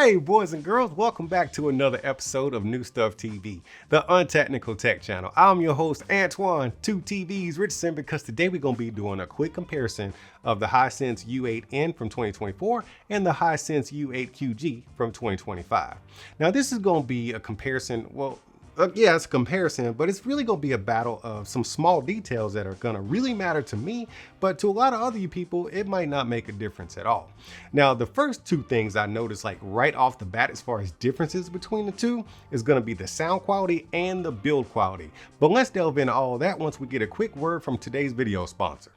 Hey boys and girls, welcome back to another episode of New Stuff TV, the untechnical tech channel. I'm your host Antoine, 2TVs Richardson, because today we're going to be doing a quick comparison of the Hisense U8N from 2024 and the Hisense U8QG from 2025. Now this is going to be a comparison, yeah, it's a comparison, but it's really going to be a battle of some small details that are going to really matter to me, but to a lot of other you people, it might not make a difference at all. Now, the first two things I noticed like right off the bat as far as differences between the two is going to be the sound quality and the build quality. But let's delve into all of that once we get a quick word from today's video sponsor.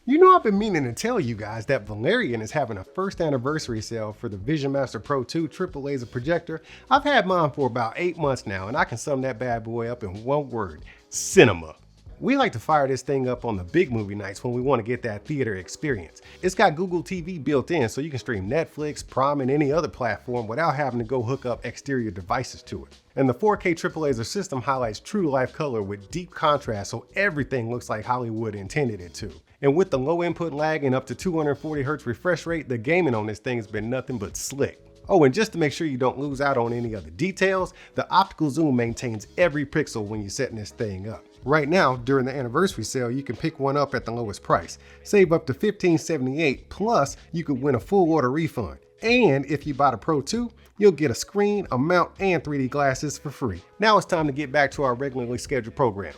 You know, I've been meaning to tell you guys that Valerian is having a first anniversary sale for the Vision Master Pro 2 triple laser projector. I've had mine for about 8 months now, and I can sum that bad boy up in one word: cinema. We like to fire this thing up on the big movie nights when we want to get that theater experience. It's got Google TV built in, so you can stream Netflix, Prime, and any other platform without having to go hook up exterior devices to it. And the 4K triple laser system highlights true to life color with deep contrast, so everything looks like Hollywood intended it to. And with the low input lag and up to 240 Hz refresh rate, the gaming on this thing has been nothing but slick. Oh, and just to make sure you don't lose out on any other details, the optical zoom maintains every pixel when you're setting this thing up. Right now, during the anniversary sale, you can pick one up at the lowest price. Save up to $15.78, plus you could win a full order refund. And if you buy the Pro 2, you'll get a screen, a mount, and 3D glasses for free. Now it's time to get back to our regularly scheduled program.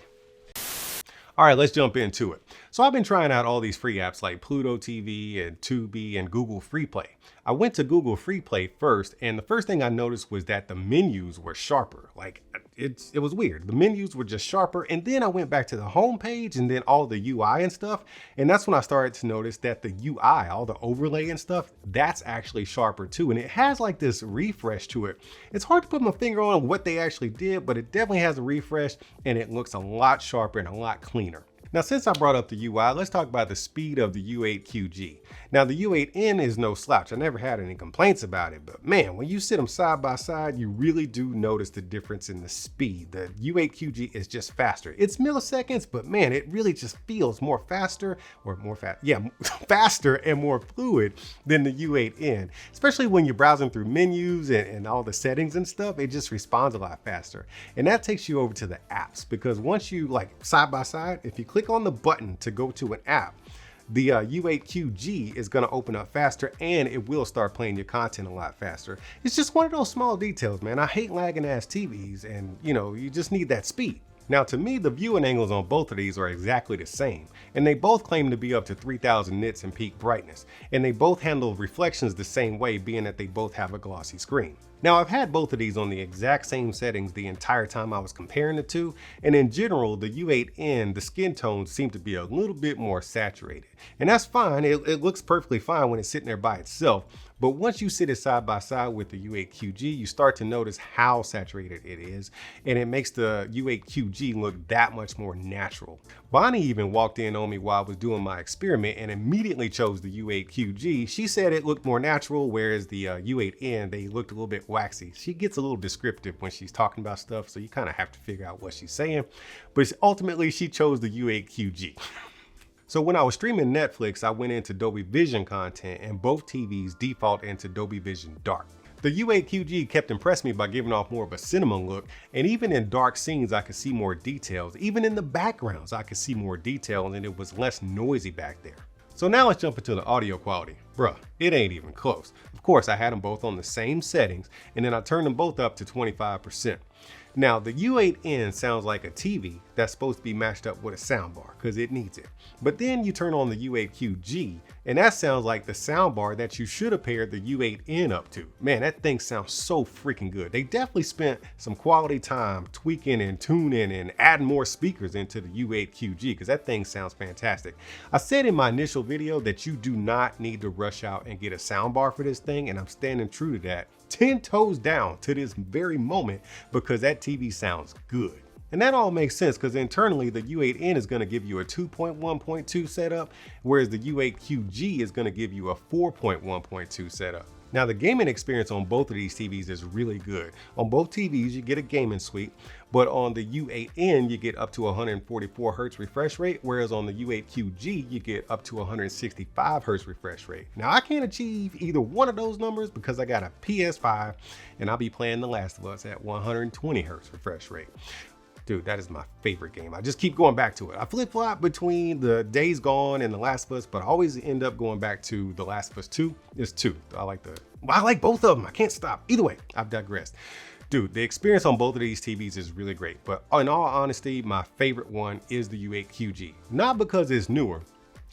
All right, let's jump into it. So I've been trying out all these free apps like Pluto TV and Tubi and Google Free Play. I went to Google Free Play first, and the first thing I noticed was that the menus were sharper. Like it was weird. The menus were just sharper, and then I went back to the home page and then all the UI and stuff, and that's when I started to notice that the UI, all the overlay and stuff, that's actually sharper too, and it has like this refresh to it. It's hard to put my finger on what they actually did, but it definitely has a refresh, and it looks a lot sharper and a lot cleaner. Now, since I brought up the UI, let's talk about the speed of the U8QG. Now, the U8N is no slouch. I never had any complaints about it, but man, when you sit them side by side, you really do notice the difference in the speed. The U8QG is just faster. It's milliseconds, but man, it really just feels faster and more fluid than the U8N, especially when you're browsing through menus and all the settings and stuff. It just responds a lot faster. And that takes you over to the apps, because once you like side by side, if you click on the button to go to an app, the U8QG is going to open up faster, and it will start playing your content a lot faster. It's just one of those small details, man. I hate lagging ass TVs, and you just need that speed. Now, to me, the viewing angles on both of these are exactly the same, and they both claim to be up to 3000 nits in peak brightness, and they both handle reflections the same way, being that they both have a glossy screen. Now, I've had both of these on the exact same settings the entire time I was comparing the two, and in general, the U8N, the skin tones seem to be a little bit more saturated. And that's fine, it looks perfectly fine when it's sitting there by itself, but once you sit it side by side with the U8QG, you start to notice how saturated it is, and it makes the U8QG look that much more natural. Bonnie even walked in on me while I was doing my experiment and immediately chose the U8QG. She said it looked more natural, whereas the U8N, they looked a little bit waxy. She gets a little descriptive when she's talking about stuff, so you kind of have to figure out what she's saying, but ultimately she chose the U8QG. So when I was streaming Netflix, I went into Dolby Vision content, and both TVs default into Dolby Vision Dark. The U8QG kept impressing me by giving off more of a cinema look, and even in dark scenes I could see more details. Even in the backgrounds I could see more detail, and it was less noisy back there. So now let's jump into the audio quality. Bruh, it ain't even close. Of course, I had them both on the same settings, and then I turned them both up to 25%. Now, the U8N sounds like a TV that's supposed to be matched up with a soundbar, because it needs it. But then you turn on the U8QG, and that sounds like the soundbar that you should have paired the U8N up to. Man, that thing sounds so freaking good. They definitely spent some quality time tweaking and tuning and adding more speakers into the U8QG, because that thing sounds fantastic. I said in my initial video that you do not need to rush out and get a soundbar for this thing, and I'm standing true to that. 10 toes down to this very moment, because that TV sounds good. And that all makes sense, because internally the U8N is going to give you a 2.1.2 setup, whereas the U8QG is going to give you a 4.1.2 setup. Now the gaming experience on both of these TVs is really good. On both TVs you get a gaming suite, but on the U8N you get up to 144 Hz refresh rate, whereas on the U8QG you get up to 165 Hz refresh rate. Now I can't achieve either one of those numbers because I got a PS5 and I'll be playing The Last of Us at 120 Hz refresh rate. Dude, that is my favorite game. I just keep going back to it. I flip-flop between the Days Gone and The Last of Us, but I always end up going back to The Last of Us 2. It's 2. I like both of them. I can't stop. Either way, I've digressed. Dude, the experience on both of these TVs is really great, but in all honesty, my favorite one is the U8QG. Not because it's newer,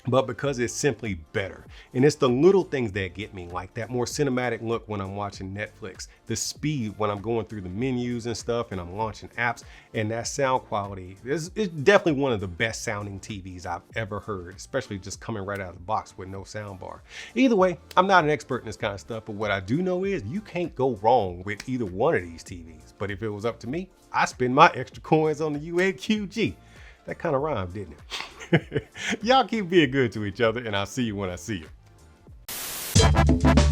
but because it's simply better. And it's the little things that get me, like that more cinematic look when I'm watching Netflix, the speed when I'm going through the menus and stuff and I'm launching apps, and that sound quality. It's definitely one of the best sounding TVs I've ever heard, especially just coming right out of the box with no sound bar. Either way, I'm not an expert in this kind of stuff, but what I do know is you can't go wrong with either one of these TVs. But if it was up to me, I spend my extra coins on the U8QG. That kind of rhymed, didn't it? Y'all keep being good to each other, and I'll see you when I see you.